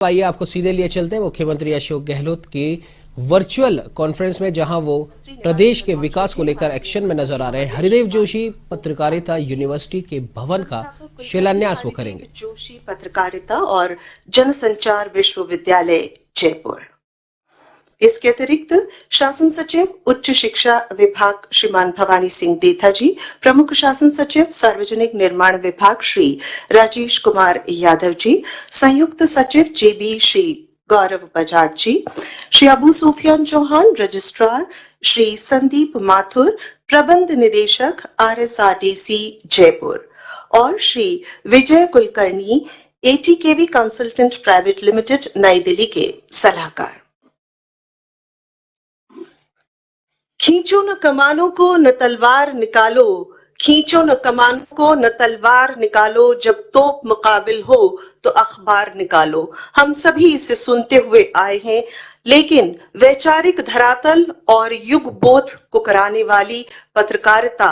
आइए आपको सीधे लिए चलते हैं मुख्यमंत्री अशोक गहलोत की वर्चुअल कॉन्फ्रेंस में, जहां वो प्रदेश के विकास को लेकर एक्शन में नजर आ रहे हैं। हरिदेव जोशी पत्रकारिता यूनिवर्सिटी के भवन का शिलान्यास वो करेंगे। जोशी पत्रकारिता और जनसंचार विश्वविद्यालय जयपुर। इसके अतिरिक्त शासन सचिव उच्च शिक्षा विभाग श्रीमान भवानी सिंह देथा जी, प्रमुख शासन सचिव सार्वजनिक निर्माण विभाग श्री राजेश कुमार यादव जी, संयुक्त सचिव जेबी श्री गौरव बजाज जी, श्री अबू सुफियान चौहान रजिस्ट्रार, श्री संदीप माथुर प्रबंध निदेशक RSRTC जयपुर और Shri Vijay Kulkarni ATKV consultant private limited New Delhi के सलाहकार। खींचो न कमानों को न तलवार निकालो, खींचो न कमानों को न तलवार निकालो, जब तोप मुकाबिल हो तो अखबार निकालो। हम सभी इसे सुनते हुए आए हैं, लेकिन वैचारिक धरातल और युग बोध को कराने वाली पत्रकारिता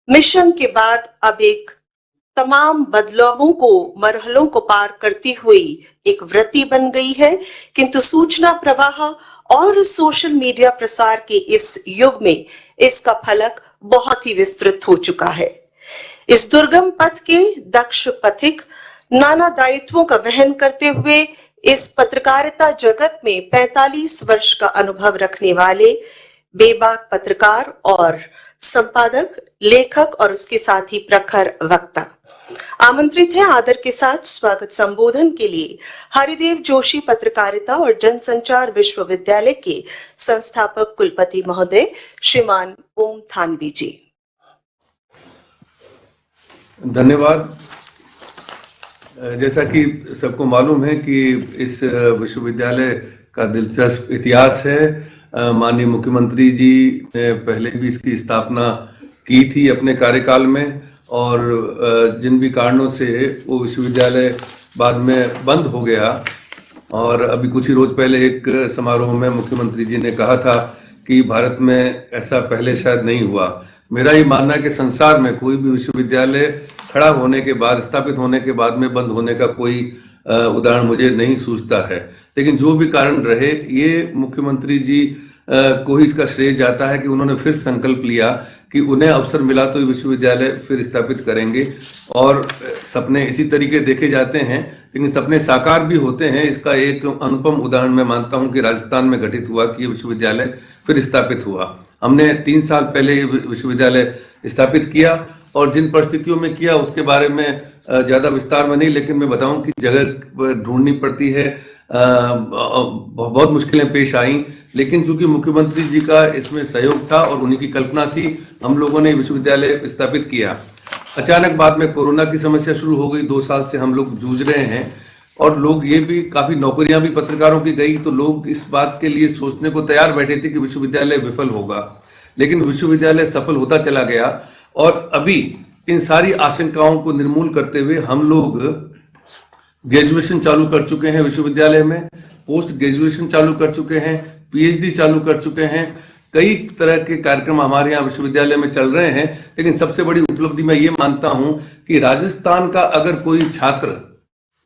मिशन के बाद अब एक तमाम बदलावों को मरहलों को पार करती हुई एक वृत्ति बन गई है। किंतु सूचना प्रवाह और सोशल मीडिया प्रसार के इस युग में इसका फलक बहुत ही विस्तृत हो चुका है। इस दुर्गम पथ के दक्ष पथिक नाना दायित्वों का वहन करते हुए इस पत्रकारिता जगत में 45 वर्ष का अनुभव रखने वाले बेबाक पत्रकार और संपादक, लेखक और उसके साथ ही प्रखर वक्ता आमंत्रित है आदर के साथ स्वागत संबोधन के लिए हरिदेव जोशी पत्रकारिता और जनसंचार विश्वविद्यालय के संस्थापक कुलपति महोदय श्रीमान ओम थानवी जी। धन्यवाद। जैसा कि सबको मालूम है कि इस विश्वविद्यालय का दिलचस्प इतिहास है। माननीय मुख्यमंत्री जी ने पहले भी इसकी स्थापना की थी अपने कार्यकाल में, और जिन भी कारणों से वो विश्वविद्यालय बाद में बंद हो गया, और अभी कुछ ही रोज पहले एक समारोह में मुख्यमंत्री जी ने कहा था कि भारत में ऐसा पहले शायद नहीं हुआ। मेरा ये मानना है कि संसार में कोई भी विश्वविद्यालय खड़ा होने के बाद, स्थापित होने के बाद में बंद होने का कोई उदाहरण मुझे नहीं सूझता है। लेकिन जो भी कारण रहे, ये मुख्यमंत्री जी को ही इसका श्रेय जाता है कि उन्होंने फिर संकल्प लिया कि उन्हें अवसर मिला तो ये विश्वविद्यालय फिर स्थापित करेंगे। और सपने इसी तरीके देखे जाते हैं, लेकिन सपने साकार भी होते हैं। इसका एक अनुपम उदाहरण मैं मानता हूं कि राजस्थान में घटित हुआ कि ये विश्वविद्यालय फिर स्थापित हुआ। हमने 3 साल पहले ये विश्वविद्यालय स्थापित किया, और जिन परिस्थितियों में किया उसके बारे में ज्यादा विस्तार में नहीं, लेकिन मैं बताऊं कि जगह ढूंढनी पड़ती है, बहुत मुश्किलें पेश आई, लेकिन चूंकि मुख्यमंत्री जी का इसमें सहयोग था और उन्हीं की कल्पना थी, हम लोगों ने विश्वविद्यालय स्थापित किया। अचानक बाद में कोरोना की समस्या शुरू हो गई। 2 साल से हम लोग जूझ रहे हैं, और लोग ये भी, काफी नौकरियां भी पत्रकारों की गई, तो लोग इस बात के लिए सोचने को तैयार बैठे थे कि विश्वविद्यालय विफल होगा, लेकिन विश्वविद्यालय सफल होता चला गया। और अभी इन सारी आशंकाओं को निर्मूल करते हुए हम लोग ग्रेजुएशन चालू कर चुके हैं विश्वविद्यालय में, पोस्ट ग्रेजुएशन चालू कर चुके हैं, PhD चालू कर चुके हैं। कई तरह के कार्यक्रम हमारे यहाँ विश्वविद्यालय में चल रहे हैं। लेकिन सबसे बड़ी उपलब्धि मैं ये मानता हूं कि राजस्थान का अगर कोई छात्र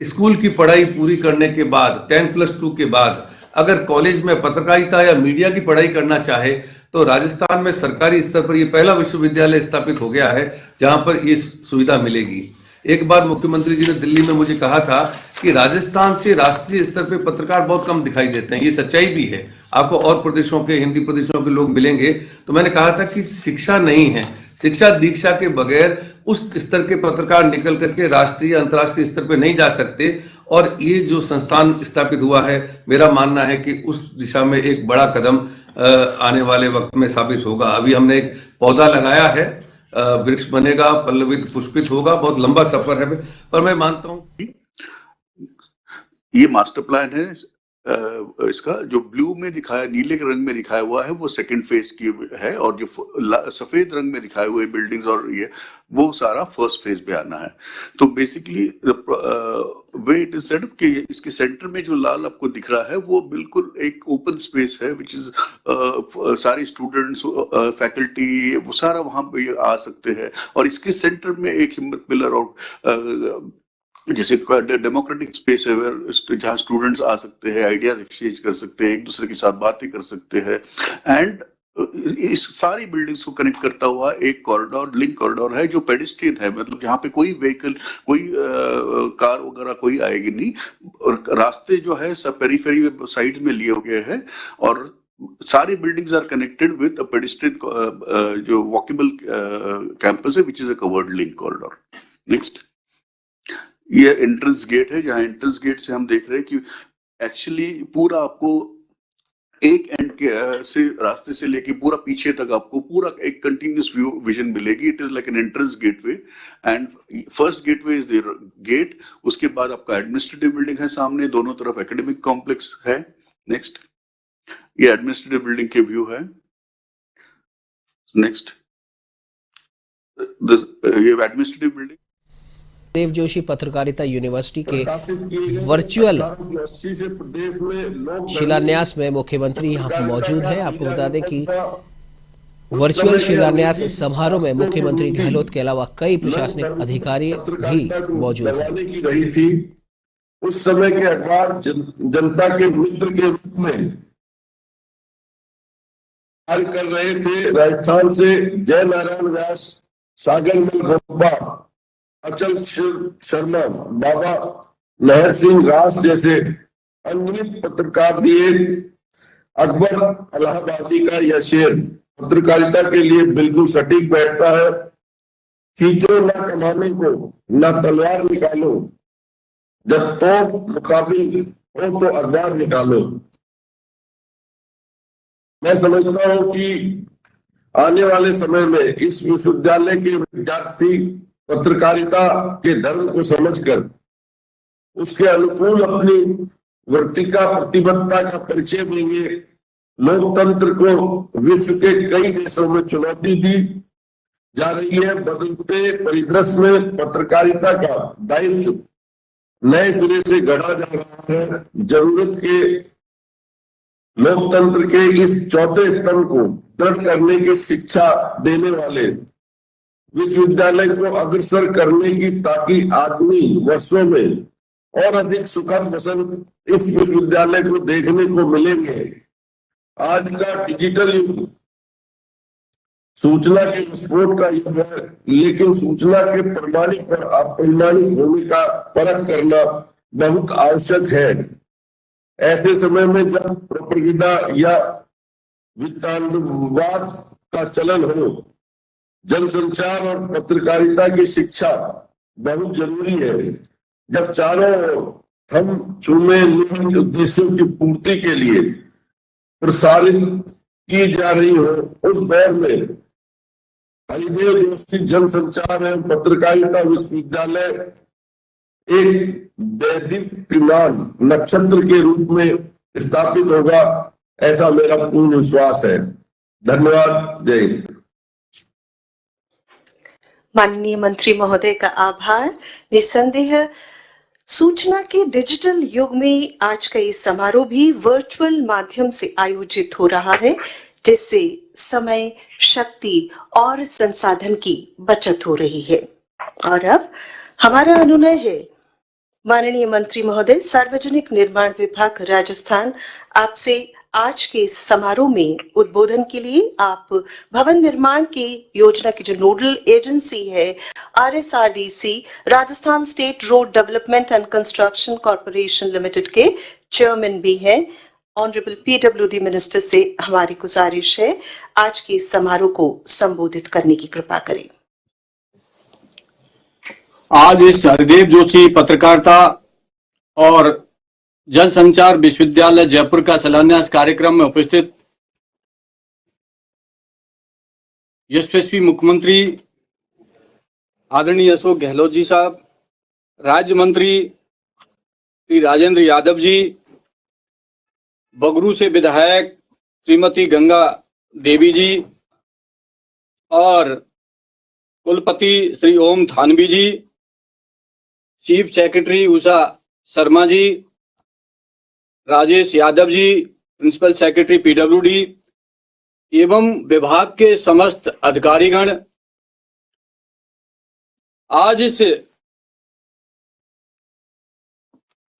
स्कूल की पढ़ाई पूरी करने के बाद 10+2 के बाद अगर कॉलेज में पत्रकारिता या मीडिया की पढ़ाई करना चाहे, तो राजस्थान में सरकारी स्तर पर यह पहला विश्वविद्यालय स्थापित हो गया है जहां पर ये सुविधा मिलेगी। एक बार मुख्यमंत्री जी ने दिल्ली में मुझे कहा था कि राजस्थान से राष्ट्रीय स्तर पे पत्रकार बहुत कम दिखाई देते हैं। ये सच्चाई भी है। आपको और प्रदेशों के, हिंदी प्रदेशों के लोग मिलेंगे। तो मैंने कहा था कि शिक्षा नहीं है, शिक्षा दीक्षा के बगैर उस स्तर के पत्रकार निकल करके राष्ट्रीय अंतर्राष्ट्रीय स्तर पे नहीं जा सकते। और ये जो संस्थान स्थापित हुआ है, मेरा मानना है कि उस दिशा में एक बड़ा कदम आने वाले वक्त में साबित होगा। अभी हमने एक पौधा लगाया है, वृक्ष बनेगा, पल्लवित पुष्पित होगा, बहुत लंबा सफर है, पर मैं मानता हूँ ये मास्टर प्लान है। इसका जो ब्लू में दिखाया, नीले रंग में दिखाया हुआ है, वो सेकंड फेज की है, और जो सफेद रंग में दिखाए हुए बिल्डिंग्स और ये वो सारा फर्स्ट फेज पे आना है। तो basically way it is setup कि इसके सेंटर में जो लाल आपको दिख रहा है वो बिल्कुल एक ओपन स्पेस है, विच इज सारे स्टूडेंट्स, फैकल्टी, वो सारा वहां पे आ सकते हैं। और इसके सेंटर में एक हिम्मत मिलर और जैसे डेमोक्रेटिक स्पेस है जहाँ स्टूडेंट्स आ सकते हैं, आइडियाज एक्सचेंज कर सकते हैं, एक दूसरे के साथ बातें कर सकते हैं। एंड इस सारी बिल्डिंग्स को कनेक्ट करता हुआ एक कॉरिडोर, लिंक कॉरिडोर है जो पेडिस्ट्रियन है, मतलब जहाँ पे कोई व्हीकल, कोई कार वगैरह कोई आएगी नहीं, और रास्ते जो है सब पेरीफेरी साइड में लिए हुए हैं, और सारी buildings are connected with a pedestrian जो वॉकेबल कैंपस है which is a covered link corridor. Next, ये एंट्रेंस गेट है, जहां एंट्रेंस गेट से हम देख रहे हैं कि एक्चुअली पूरा आपको एक एंड के से रास्ते से लेके पूरा पीछे तक आपको पूरा एक कंटिन्यूस व्यू विजन मिलेगी। It is like an entrance gateway, and first gateway is there gate, उसके बाद आपका एडमिनिस्ट्रेटिव बिल्डिंग है सामने, दोनों तरफ एकेडमिक कॉम्प्लेक्स है। नेक्स्ट, ये एडमिनिस्ट्रेटिव बिल्डिंग के व्यू है। नेक्स्ट, ये administrative building Dev Joshi Patrakarita university के वर्चुअल शिलान्यास में मुख्यमंत्री यहाँ पर मौजूद हैं। आपको बता दें कि वर्चुअल शिलान्यास समारोह में मुख्यमंत्री गहलोत के अलावा कई प्रशासनिक अधिकारी भी मौजूद हैं। रही थी उस समय के अखबार जनता के मित्र के रूप में कार्य कर रहे थे। राजस्थान से जय नारायण व्यास, सागर में गोपा, अचल शर्मा, बाबा लहर सिंह रास जैसे अनगिनत पत्रकार दिए। अकबर इलाहाबादी का यह शेर पत्रकारिता के लिए बिल्कुल सटीक बैठता है। खींचो ना कमाने को, ना तलवार निकालो, जब तो मुकाबिल हो तो अखबार निकालो। मैं समझता हूं कि आने वाले समय में इस विश्वविद्यालय के विद्यार्थी पत्रकारिता के धर्म को समझकर उसके अनुकूल अपनी वर्तिका प्रतिबद्धता का परिचय देंगे। लोकतंत्र को विश्व के कई देशों में चुनौती दी जा रही है। बदलते परिदृश्य में पत्रकारिता का दायित्व नए सिरे से गढ़ा जा रहा है। जरूरत के लोकतंत्र के इस चौथे स्तंभ को दृढ़ करने की शिक्षा देने वाले विश्वविद्यालय को अग्रसर करने की, ताकि आगामी वर्षों में और अधिक सुखद वसंत इस विश्वविद्यालय को देखने को मिलेंगे। आज का डिजिटल युग सूचना के विस्फोट का युग है, लेकिन सूचना के प्रमाणिक और अप्रमाणिक होने का परख करना बहुत आवश्यक है। ऐसे समय में जब प्रोपेगेंडा या वित्तांतवाद का चलन हो, जनसंचार और पत्रकारिता की शिक्षा बहुत जरूरी है। जब चारों हम चुने निहित उद्देश्यों की पूर्ति के लिए प्रसारित की जा रही हो, उस दौर में हरिदेव जोशी जनसंचार एवं पत्रकारिता विश्वविद्यालय एक दैदीप्यमान नक्षत्र के रूप में स्थापित होगा, ऐसा मेरा पूर्ण विश्वास है। धन्यवाद। जय हिंद। माननीय मंत्री महोदय का आभार। निस्संदेह सूचना के डिजिटल युग में आज का ये समारोह भी वर्चुअल माध्यम से आयोजित हो रहा है, जिससे समय, शक्ति और संसाधन की बचत हो रही है। और अब हमारा अनुनय है, माननीय मंत्री महोदय, सार्वजनिक निर्माण विभाग राजस्थान आपसे आज के इस समारोह में उद्बोधन के लिए आप भवन निर्माण की योजना की जो नोडल एजेंसी है RSRDC Rajasthan state road development and construction corporation limited के चेयरमैन भी हैं। ऑनरेबल PWD मिनिस्टर से हमारी गुजारिश है आज के इस समारोह को संबोधित करने की कृपा करें। आज इस हरिदेव जोशी पत्रकारिता और जन संचार विश्वविद्यालय जयपुर का शिलान्यास कार्यक्रम में उपस्थित यशस्वी मुख्यमंत्री आदरणीय अशोक गहलोत जी साहब, राज्य मंत्री श्री राजेंद्र यादव जी, बगरू से विधायक श्रीमती गंगा देवी जी और कुलपति श्री ओम थानवी जी, chief secretary Usha Sharma ji, Rajesh Yadav ji, principal secretary PWD एवं विभाग के समस्त अधिकारीगण, आज इस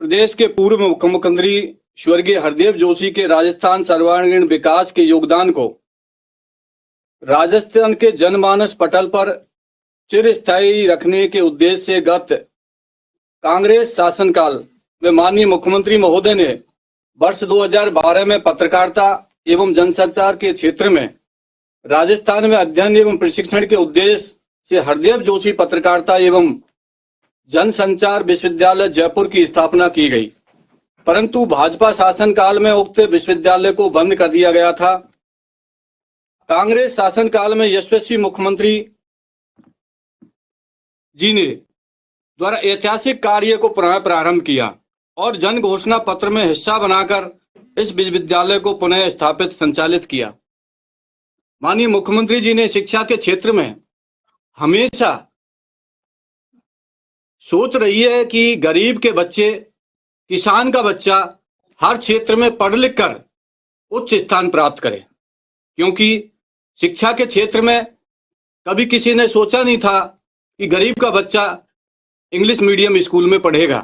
प्रदेश के पूर्व मुख्यमंत्री स्वर्गीय हरदेव जोशी के राजस्थान सर्वांगीण विकास के योगदान को राजस्थान के जनमानस पटल पर चिरस्थायी रखने के उद्देश्य से गत कांग्रेस शासनकाल में माननीय मुख्यमंत्री महोदय ने वर्ष 2012 में पत्रकारिता एवं जनसंचार के क्षेत्र में राजस्थान में अध्ययन एवं प्रशिक्षण के उद्देश्य से हरदेव जोशी पत्रकारिता एवं जनसंचार विश्वविद्यालय जयपुर की स्थापना की गई, परंतु भाजपा शासनकाल में उक्त विश्वविद्यालय को बंद कर दिया गया था। कांग्रेस शासनकाल में यशस्वी मुख्यमंत्री जी ने द्वारा ऐतिहासिक कार्य को पुनः प्रारंभ किया और जन घोषणा पत्र में हिस्सा बनाकर इस विश्वविद्यालय को पुनः स्थापित संचालित किया। माननीय मुख्यमंत्री जी ने शिक्षा के क्षेत्र में हमेशा सोच रही है कि गरीब के बच्चे, किसान का बच्चा हर क्षेत्र में पढ़ लिख कर उच्च स्थान प्राप्त करे, क्योंकि शिक्षा के क्षेत्र में कभी किसी ने सोचा नहीं था कि गरीब का बच्चा इंग्लिश मीडियम स्कूल में पढ़ेगा।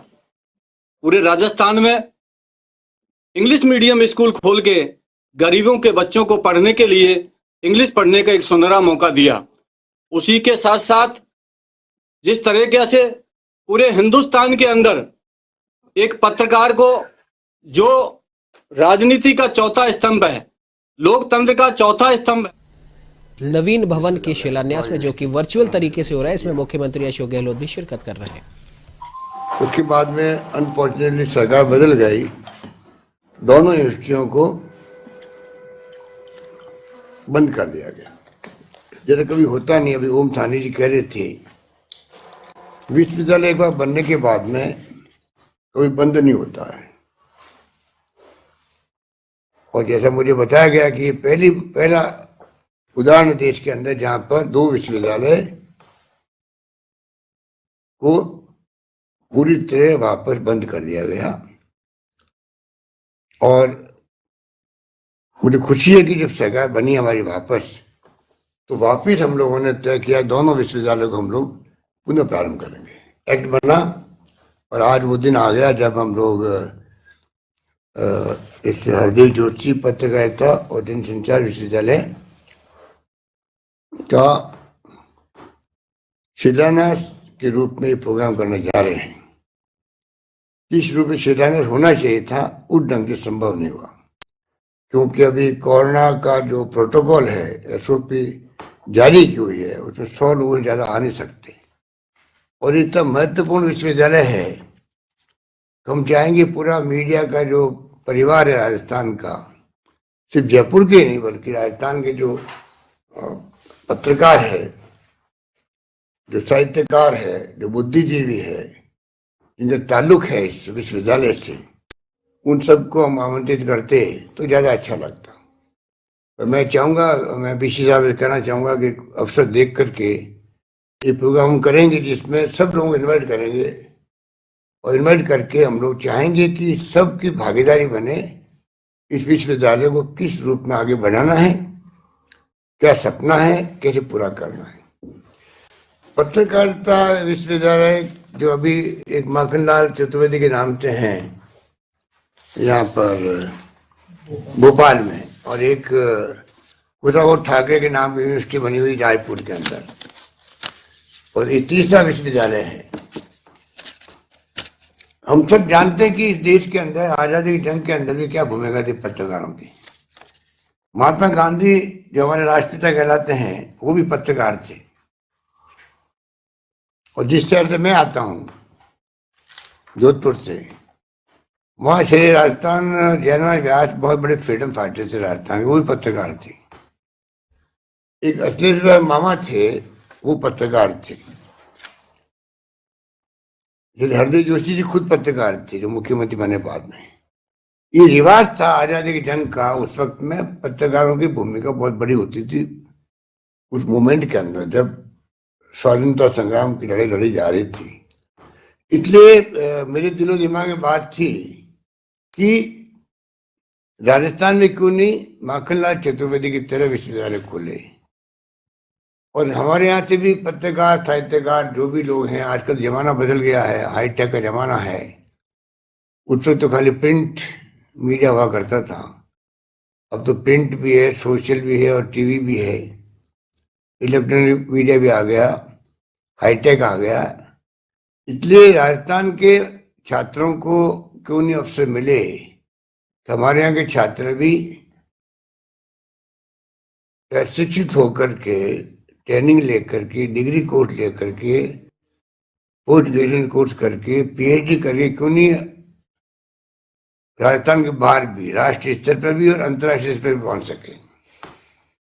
पूरे राजस्थान में इंग्लिश मीडियम स्कूल खोल के गरीबों के बच्चों को पढ़ने के लिए इंग्लिश पढ़ने का एक सुनहरा मौका दिया। उसी के साथ साथ जिस तरीके से पूरे हिंदुस्तान के अंदर एक पत्रकार को, जो राजनीति का चौथा स्तंभ है, लोकतंत्र का चौथा स्तंभ है, नवीन भवन के शिलान्यास में, जो कि वर्चुअल तरीके से हो रहा है, इसमें मुख्यमंत्री अशोक गहलोत भी शिरकत कर रहे हैं। उसके बाद में अनफॉर्चुनेटली सरकार बदल गई, दोनों यूनिवर्सिटियों को बंद कर दिया गया। जैसे कभी होता नहीं, अभी ओम थानी जी कह रहे थे विश्वविद्यालय एक बार बनने के बाद में कभी बंद नहीं होता है। और जैसा मुझे बताया गया कि पहला उदाहरण देश के अंदर जहां पर 2 विश्वविद्यालय को पूरी तरह वापस बंद कर दिया गया। और मुझे खुशी है कि जब सरकार बनी हमारी वापस, तो वापस हम लोगों ने तय किया दोनों विश्वविद्यालयों को हम लोग पुनः प्रारंभ करेंगे। एक्ट बना और आज वो दिन आ गया जब हम लोग इस हरदेव जोशी पत्रकारिता और जनसंचार विश्वविद्यालय का शिलान्यास के रूप में प्रोग्राम करने जा रहे हैं। इस रूप में शिलान्यास होना चाहिए था, उस ढंग से संभव नहीं हुआ, क्योंकि अभी कोरोना का जो प्रोटोकॉल है, एसओपी जारी की हुई है, उसमें 100 लोग ज़्यादा आ नहीं सकते। और इतना महत्वपूर्ण विश्वविद्यालय है, हम चाहेंगे पूरा मीडिया का जो परिवार है राजस्थान का, सिर्फ जयपुर के नहीं बल्कि राजस्थान के जो पत्रकार है, जो साहित्यकार है, जो बुद्धिजीवी है, जिनका ताल्लुक है इस विश्वविद्यालय से, उन सबको हम आमंत्रित करते तो ज़्यादा अच्छा लगता। तो मैं चाहूँगा, मैं बीसी साहब से कहना चाहूँगा कि अवसर देख करके ये प्रोग्राम करेंगे जिसमें सब लोग इनवाइट करेंगे, और इनवाइट करके हम लोग चाहेंगे कि सबकी भागीदारी बने, इस विश्वविद्यालय को किस रूप में आगे बढ़ाना है, क्या सपना है, कैसे पूरा करना है। पत्रकारिता विश्वविद्यालय जो अभी एक माखनलाल चतुर्वेदी के नाम से हैं यहाँ पर भोपाल में, और एक कुशाभाऊ ठाकरे के नाम की यूनिवर्सिटी बनी हुई रायपुर के अंदर, और ये तीसरा विश्वविद्यालय है। हम सब जानते हैं कि इस देश के अंदर आजादी की जंग के अंदर भी क्या भूमिका थी पत्रकारों की। महात्मा गांधी जो हमारे राष्ट्रपिता कहलाते हैं, वो भी पत्रकार थे। और जिस शहर से मैं आता हूँ, जोधपुर से, वहाँ श्री राजस्थान जयनारायण व्यास बहुत बड़े फ्रीडम फाइटर थे राजस्थान के, वो भी पत्रकार थे। एक अखिलेश मामा थे, वो पत्रकार थे। हरदेव जोशी जी खुद पत्रकार थे, जो मुख्यमंत्री बने बाद में। ये रिवाज था आजादी की जंग का, उस वक्त में पत्रकारों की भूमिका बहुत बड़ी होती थी उस मोमेंट के अंदर, जब स्वाधीनता संग्राम की लड़ाई लड़ी जा रही थी। इसलिए मेरे दिलो दिमाग में बात थी कि राजस्थान में क्यों नहीं माखनलाल चतुर्वेदी की तरह विश्वविद्यालय खोले, और हमारे यहाँ से भी पत्रकार, साहित्यकार, जो भी लोग हैं, आजकल जमाना बदल गया है, हाईटेक का जमाना है, उस वक्त तो खाली प्रिंट मीडिया हुआ करता था, अब तो प्रिंट भी है, सोशल भी है और टीवी भी है, इलेक्ट्रॉनिक मीडिया भी आ गया, हाईटेक आ गया। इसलिए राजस्थान के छात्रों को क्यों नहीं अवसर मिले कि हमारे यहाँ के छात्र भी प्रशिक्षित होकर के, ट्रेनिंग लेकर के, डिग्री कोर्स लेकर के, पोस्ट ग्रेजुएशन कोर्स करके, पीएचडी करके क्यों नहीं राजस्थान के बाहर भी, राष्ट्रीय स्तर पर भी और अंतर्राष्ट्रीय स्तर पर भी पहुंच सके।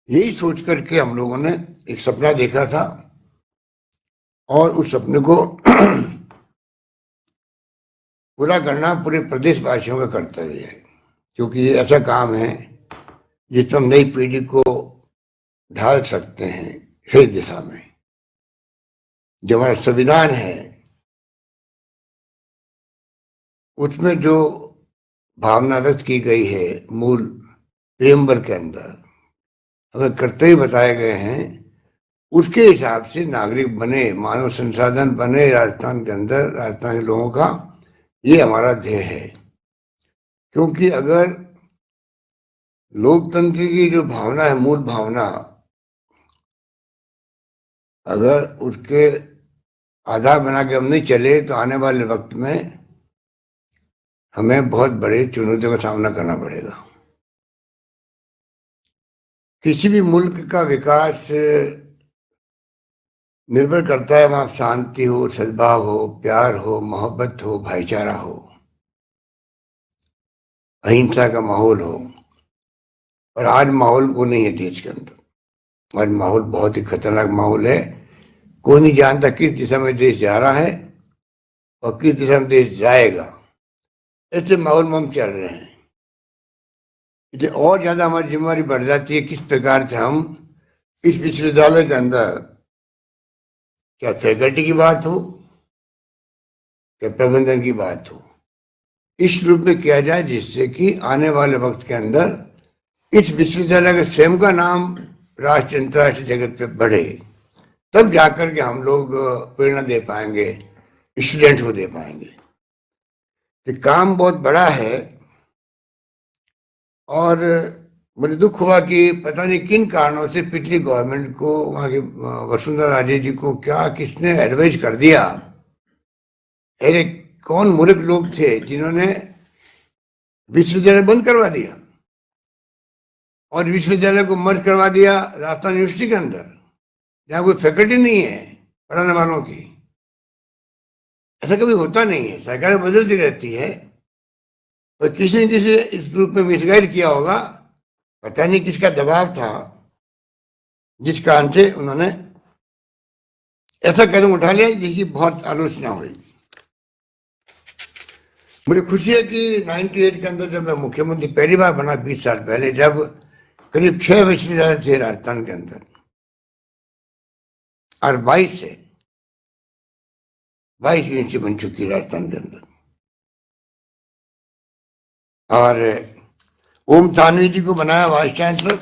यही सोच करके हम लोगों ने एक सपना देखा था और उस सपने को पूरा करना पूरे प्रदेशवासियों का कर्तव्य है, क्योंकि ये ऐसा काम है जिसमें हम नई पीढ़ी को ढाल सकते हैं सही दिशा में। जो हमारा संविधान है उसमें जो भावना व्यक्त की गई है मूल प्रेमबल के अंदर, हमें कर्तव्य बताए गए हैं, उसके हिसाब से नागरिक बने, मानव संसाधन बने राजस्थान के अंदर, राजस्थान के लोगों का, ये हमारा ध्येय है। क्योंकि अगर लोकतंत्र की जो भावना है, मूल भावना, अगर उसके आधार बना के हम नहीं चले तो आने वाले वक्त में हमें बहुत बड़े चुनौतियों का सामना करना पड़ेगा। किसी भी मुल्क का विकास निर्भर करता है वहां शांति हो, सद्भाव हो, प्यार हो, मोहब्बत हो, भाईचारा हो, अहिंसा का माहौल हो। और आज माहौल वो नहीं है देश के अंदर। आज माहौल बहुत ही खतरनाक माहौल है, कोई नहीं जानता किस दिशा में देश जा रहा है और किस दिशा में देश जाएगा। ऐसे माहौल में हम चल रहे हैं, इसलिए और ज्यादा हमारी जिम्मेदारी बढ़ जाती है किस प्रकार से हम इस विश्वविद्यालय के अंदर, क्या फैकल्टी की बात हो, क्या प्रबंधन की बात हो, इस रूप में किया जाए जिससे कि आने वाले वक्त के अंदर इस विश्वविद्यालय के स्वयं का नाम राष्ट्रीय अंतर्राष्ट्रीय जगत पे बढ़े, तब जाकर के हम लोग प्रेरणा दे पाएंगे, स्टूडेंट को दे पाएंगे। तो काम बहुत बड़ा है और मुझे दुख हुआ कि पता नहीं किन कारणों से पिछली गवर्नमेंट को, वहाँ की वसुंधरा राजे जी को क्या किसने एडवाइज कर दिया। अरे कौन मूर्ख लोग थे जिन्होंने विश्वविद्यालय बंद करवा दिया और विश्वविद्यालय को मर्ज करवा दिया राजस्थान यूनिवर्सिटी के अंदर, जहाँ कोई फैकल्टी नहीं है पढ़ाने वालों की। ऐसा कभी होता नहीं है, सरकार बदलती रहती है और किसी ने जिसे इस रूप में मिसगाइड किया होगा, पता नहीं किसका दबाव था जिस कारण से उन्होंने ऐसा कदम उठा लिया जिसकी बहुत आलोचना हुई। मुझे खुशी है कि 98 के अंदर जब मैं मुख्यमंत्री पहली बार बना 20 साल पहले, जब करीब 6 विश्वविद्यालय थे राजस्थान के अंदर और 22 यूनिवर्सिटी बन चुकी है राजस्थान के अंदर। और ओम थानवी जी को बनाया वाइस चांसलर।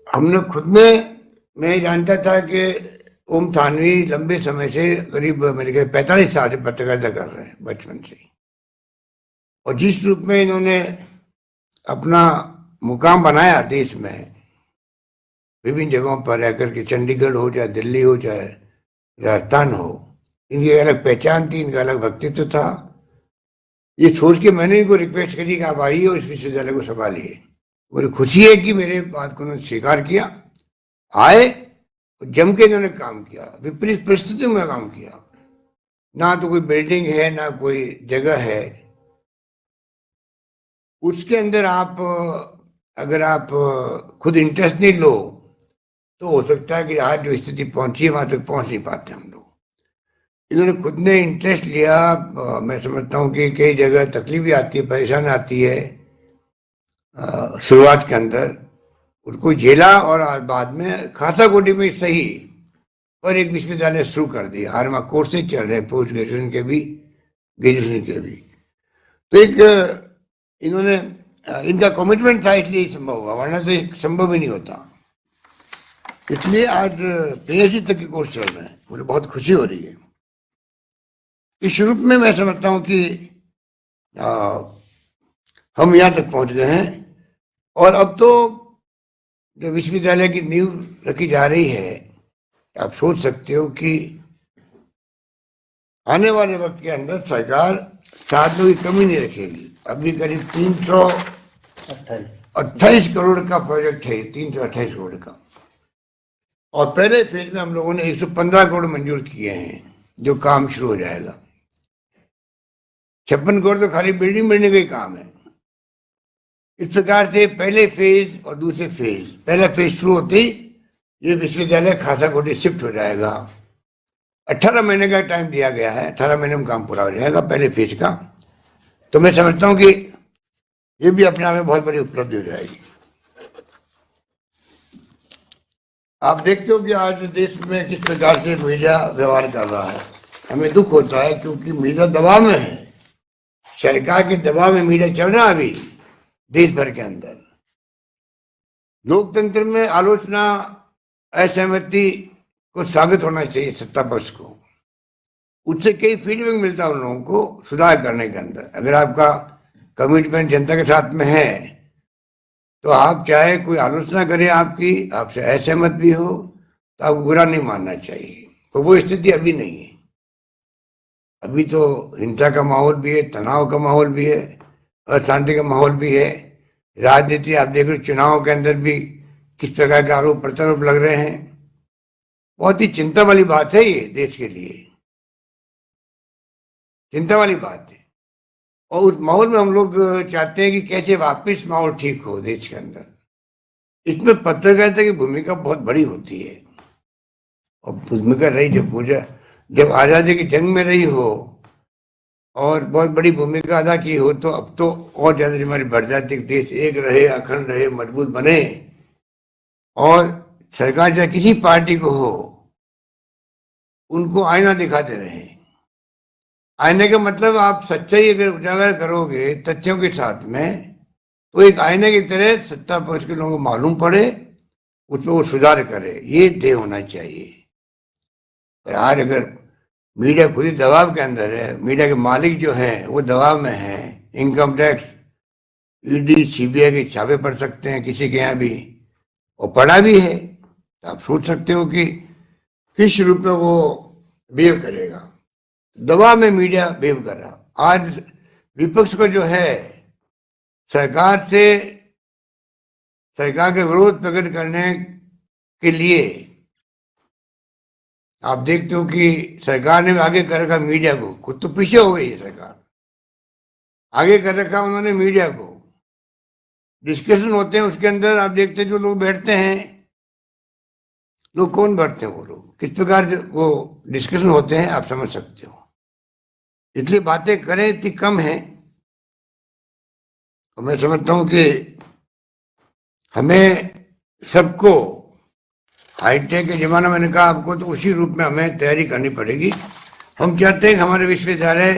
हमने खुद में, मैं जानता था कि ओम थानवी लंबे समय से, करीब मेरे ख्याल 45 साल से पत्रकारिता कर रहे हैं बचपन से, और जिस रूप में इन्होंने अपना मुकाम बनाया देश में विभिन्न जगहों पर रहकर के, चंडीगढ़ हो चाहे दिल्ली हो चाहे राजस्थान हो, इनकी अलग पहचान थी, इनका अलग व्यक्तित्व था। ये सोच के मैंने इनको रिक्वेस्ट करी कि आप आइए और इस विश्वविद्यालय को संभालिए। मुझे खुशी है कि मेरे बात को उन्होंने स्वीकार किया, आए और जम के इन्होंने काम किया, विपरीत परिस्थितियों में काम किया। ना तो कोई बिल्डिंग है, ना कोई जगह है, उसके अंदर आप अगर आप खुद इंटरेस्ट नहीं लो तो हो सकता है कि आज जो स्थिति पहुंची है वहां तक पहुंच नहीं पाते हम लोग। इन्होंने खुद ने इंटरेस्ट लिया। मैं समझता हूँ कि कई जगह तकलीफ भी आती है, परेशानी आती है शुरुआत के अंदर, उनको झेला और बाद में खासा कोटि में सही और एक विश्वविद्यालय शुरू कर दिया। हर वहाँ कोर्सेज चल रहे हैं, पोस्ट ग्रेजुएशन के भी, ग्रेजुएशन के भी। तो एक इन्होंने, इनका कमिटमेंट था, इसलिए संभव हुआ, वरना तो संभव ही नहीं होता। इसलिए आज पीएचडी तक की कोर्स चल रहे हैं, मुझे बहुत खुशी हो रही है। इस रूप में मैं समझता हूं कि हम यहाँ तक पहुंच गए हैं और अब तो जो विश्वविद्यालय की नींव रखी जा रही है, आप सोच सकते हो कि आने वाले वक्त के अंदर सरकार साधनों की कमी नहीं रखेगी। अभी करीब 328 करोड़ का प्रोजेक्ट है, 328 करोड़ का, और पहले फेज में हम लोगों ने 115 करोड़ मंजूर किए हैं, जो काम शुरू हो जाएगा। 56 करोड़ तो खाली बिल्डिंग बनने का ही काम है। इस प्रकार से पहले फेज और दूसरे फेज, पहला फेज शुरू होते ही ये विश्वविद्यालय खासाकोटी शिफ्ट हो जाएगा। 18 महीने का टाइम दिया गया है, 18 महीने में काम पूरा हो जाएगा पहले फेज का। तो मैं समझता हूं कि ये भी अपने आप में बहुत बड़ी उपलब्धि हो जाएगी। आप देखते हो कि आज देश में किस प्रकार से मीडिया व्यवहार कर रहा है। हमें दुख होता है क्योंकि मीडिया दबाव में है, सरकार के दबाव में मीडिया चल रहा है अभी देश भर के अंदर। लोकतंत्र में आलोचना, असहमति को स्वागत होना चाहिए सत्ता पक्ष को, उससे कई फीडबैक मिलता है उन लोगों को सुधार करने के अंदर। अगर आपका कमिटमेंट जनता के साथ में है तो आप चाहे कोई आलोचना करे आपकी, आपसे असहमत भी हो, तो आपको बुरा नहीं मानना चाहिए। तो वो स्थिति अभी नहीं है। अभी तो हिंसा का माहौल भी है, तनाव का माहौल भी है, अशांति का माहौल भी है। राजनीति आप देख रहे हो, चुनाव के अंदर भी किस प्रकार के आरोप प्रत्यारोप लग रहे हैं। बहुत ही चिंता वाली बात है, ये देश के लिए चिंता वाली बात है। और उस माहौल में हम लोग चाहते हैं कि कैसे वापस माहौल ठीक हो देश के अंदर। इसमें पत्रकारिता की भूमिका बहुत बड़ी होती है, और भूमिका रही जब आज़ादी की जंग में रही हो और बहुत बड़ी भूमिका अदा की हो, तो अब तो और ज्यादा जिम्मेदारी बढ़ जाती है। देश एक रहे, अखंड रहे, मजबूत बने, और सरकार चाहे किसी पार्टी को हो उनको आईना दिखाते रहे। आईने का मतलब आप सच्चाई अगर उजागर करोगे तथ्यों के साथ में, तो एक आईने की तरह सत्ता पक्ष के लोगों को मालूम पड़े, उसमें वो सुधार करे, ये ध्येय होना चाहिए। पर आज अगर मीडिया खुद ही दबाव के अंदर है, मीडिया के मालिक जो हैं वो दबाव में हैं, इनकम टैक्स, ईडी, सीबीआई के छापे पड़ सकते हैं किसी के यहाँ भी, और पड़ा भी है, तो आप सोच सकते हो कि किस रूप में वो बिहेव करेगा। दबाव में मीडिया बिहेव कर रहा। आज विपक्ष को जो है सरकार के विरोध प्रकट करने के लिए, आप देखते हो कि सरकार ने आगे कर रखा मीडिया को, खुद तो पीछे हो गई है सरकार, आगे कर रखा उन्होंने मीडिया को। डिस्कशन होते हैं उसके अंदर, आप देखते हैं जो लोग बैठते हैं, लोग कौन बैठते हैं, वो लोग किस प्रकार से वो डिस्कशन होते हैं, आप समझ सकते हो। इसलिए बातें करें इतनी कम है। तो मैं समझता हूं कि हमें सबको हाईटेक के जमाना, मैंने कहा आपको, तो उसी रूप में हमें तैयारी करनी पड़ेगी। हम चाहते हैं कि हमारे विश्वविद्यालय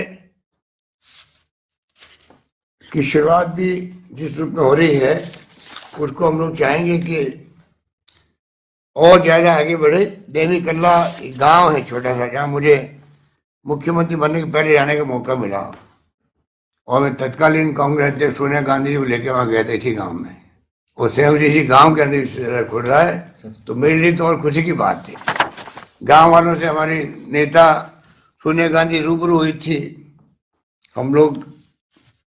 की शुरुआत भी जिस रूप में हो रही है, उसको हम लोग चाहेंगे कि और ज्यादा आगे बढ़े। देवी कल्ला गांव है छोटा सा, जहाँ मुझे मुख्यमंत्री बनने के पहले जाने का मौका मिला, और मैं तत्कालीन कांग्रेस अध्यक्ष सोनिया गांधी जी को लेकर वहां गया था इसी गांव में। और स्वयं इसी गांव के अंदर विश्वविद्यालय खुल रहा है, तो मेरे लिए तो और खुशी की बात थी। गांव वालों से हमारी नेता सोनिया गांधी रूबरू हुई थी। हम लोग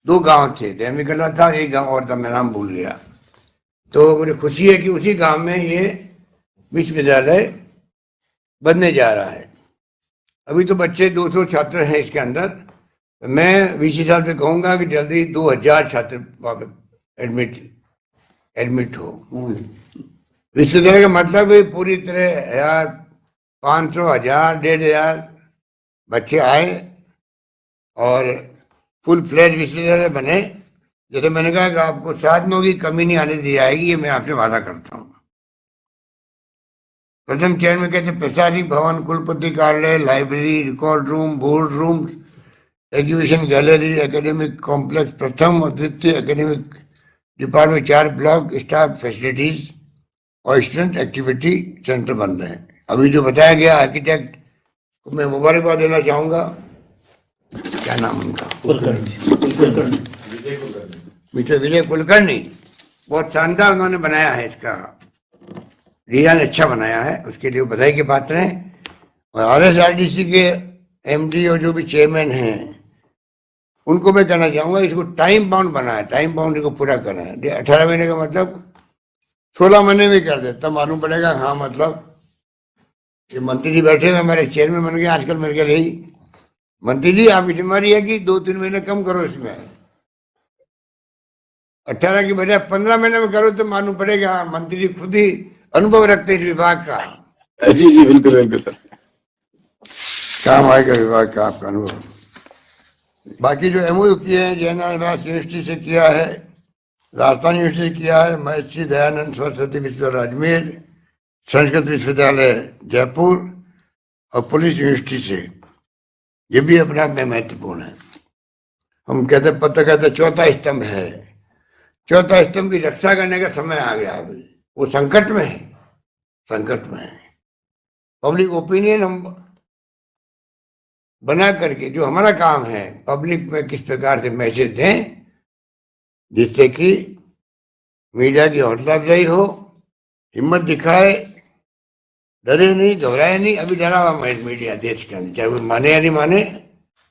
2 गांव थे, देवी कल्ला था, एक गांव और था, मैं नाम भूल गया। तो मुझे खुशी है कि उसी गांव में ये विश्वविद्यालय बनने जा रहा है। अभी तो बच्चे 200 छात्र हैं इसके अंदर। मैं वीसी साहब से कहूँगा कि जल्दी 2000 छात्र एडमिट हो। विश्वविद्यालय का मतलब है पूरी तरह 1000, 500, 1000, 1500 बच्चे आए और फुल फ्लैज विश्वविद्यालय बने। जैसे मैंने कहा कि आपको साधनों की कमी नहीं आने दी जाएगी, ये मैं आपसे वादा करता हूँ। प्रथम चरण में कहते प्रशासनिक भवन, कुलपति कार्यालय, library, record room, board room, exhibition gallery, academic complex, प्रथम और द्वितीय academic department, 4 block, staff facilities और स्टूडेंट एक्टिविटी सेंटर बन रहे हैं। अभी जो बताया गया आर्किटेक्ट को मैं मुबारकबाद देना चाहूँगा। क्या नाम उनका, मिस्टर विजय कुलकर्णी, बहुत शानदार उन्होंने बनाया है इसका डिजाइन, अच्छा बनाया है, उसके लिए वो बधाई के पात्र हैं। और RSRTC के MD और जो भी चेयरमैन हैं उनको मैं कहना चाहूंगा इसको टाइम बाउंड बनाए, टाइम बाउंड को पूरा करें। 18 महीने का मतलब 16 महीने में कर दे, तब मालूम पड़ेगा। हाँ, मतलब ये मंत्री जी बैठे हुए हमारे चेयरमैन बन गए आजकल, मेरे ख्याल यही मंत्री जी आपकी जिम्मेदारी है कि 2-3 महीने कम करो इसमें, 18 की बजाय 15 महीने में करो, तो मालूम पड़ेगा। मंत्री जी खुद ही अनुभव रखते हैं इस विभाग का। जी जी बिल्कुल बिल्कुल सर। काम आएगा विभाग का आपका अनुभव। बाकी जो MOU किए हैं, जयनारायण यूनिवर्सिटी से किया है, राजस्थान यूनिवर्सिटी से किया है, महर्षि दयानंद सरस्वती विश्वविद्यालय अजमेर, संस्कृत विश्वविद्यालय जयपुर और पुलिस यूनिवर्सिटी से, ये भी अपने आप में महत्वपूर्ण है। हम कहते पत्रकारिता चौथा स्तंभ है, चौथा स्तंभ की रक्षा करने का समय आ गया। अभी वो संकट में है, संकट में है। पब्लिक ओपिनियन हम बना करके जो हमारा काम है, पब्लिक में किस प्रकार से मैसेज दें जिससे कि मीडिया की हौसला अफजाई हो, हिम्मत दिखाए, डरे नहीं, घबराए नहीं। अभी डरा हुआ है मीडिया देश के अंदर, चाहे वो माने या नहीं माने,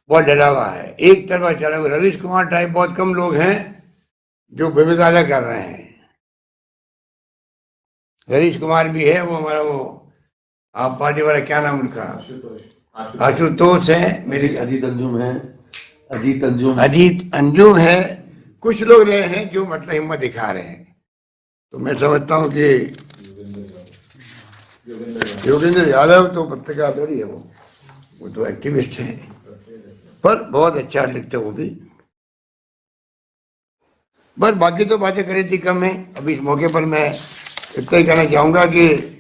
बहुत डरा हुआ है। एक तरफा चला हुआ, रवीश कुमार टाइप बहुत कम लोग हैं जो भूमिका अदा कर रहे हैं। रवीश कुमार भी है, वो हमारा वो आप पार्टी वाला, क्या नाम उनका, आशुतोष है, मेरे अजीत अंजुम है, अजीत अंजुम, अजीत अंजुम है, कुछ लोग रहे हैं जो मतलब हिम्मत दिखा रहे हैं। तो मैं समझता हूँ कि योगेंद्र यादव तो पत्रकार थोड़ी है, वो तो एक्टिविस्ट है, पर बहुत अच्छा लिखते वो भी। बस बाकी तो बातें करी थी कम है। अभी इस मौके पर मैं इतना ही कहना चाहूंगा कि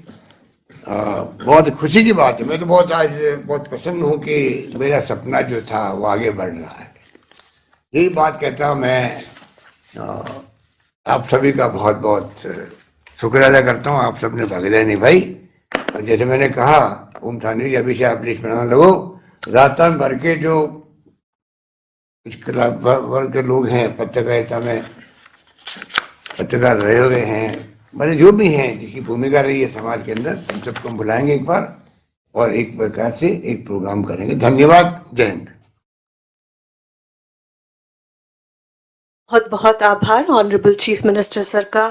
बहुत खुशी की बात है। मैं तो बहुत आज बहुत प्रसन्न हूँ कि मेरा सपना जो था वो आगे बढ़ रहा है। यही बात कहता हूँ मैं। आप सभी का बहुत बहुत शुक्रिया अदा करता हूँ, आप सबने भागीदारी निभाई। और जैसे मैंने कहा, ओम थानवी जी अभी से आप लिस्ट बनाने लगो। राजस्थान भर के जो कुछ वर्ग के लोग हैं, पत्रकारिता में पत्रकार रहे हुए हैं, मतलब जो भी हैं, जिसकी भूमिका रही है समाज के अंदर, हम सबको हम बुलाएंगे एक बार और एक प्रकार से एक प्रोग्राम करेंगे। धन्यवाद, जय हिंद। बहुत बहुत आभार ऑनरेबल चीफ मिनिस्टर सर का।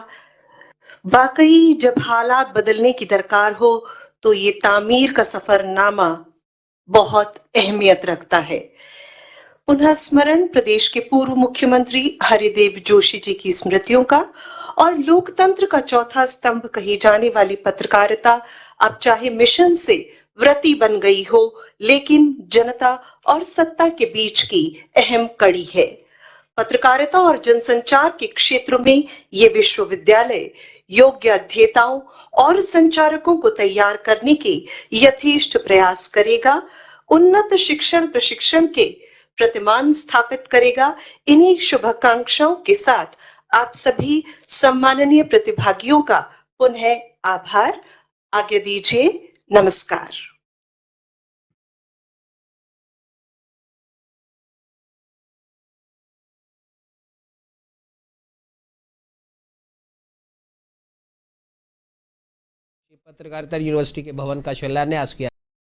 वाकई जब हालात बदलने की दरकार हो तो ये तामीर का सफरनामा बहुत अहमियत रखता है। पुनः स्मरण प्रदेश के पूर्व मुख्यमंत्री हरिदेव जोशी जी की स्मृतियों का और लोकतंत्र का चौथा स्तंभ कही जाने वाली पत्रकारिता अब चाहे मिशन से व्रती बन गई हो, लेकिन जनता और सत्ता के बीच की अहम कड़ी है। पत्रकारिता और जनसंचार के क्षेत्र में ये विश्वविद्यालय योग्य अध्येताओं और संचारकों को तैयार करने के यथेष्ट प्रयास करेगा, उन्नत शिक्षण प्रशिक्षण के प्रतिमान स्थापित करेगा। इन्हीं शुभाकांक्षाओं के साथ आप सभी सम्माननीय प्रतिभागियों का पुनः आभार। आज्ञा दीजिए, नमस्कार। पत्रकारिता यूनिवर्सिटी के भवन का शिलान्यास किया।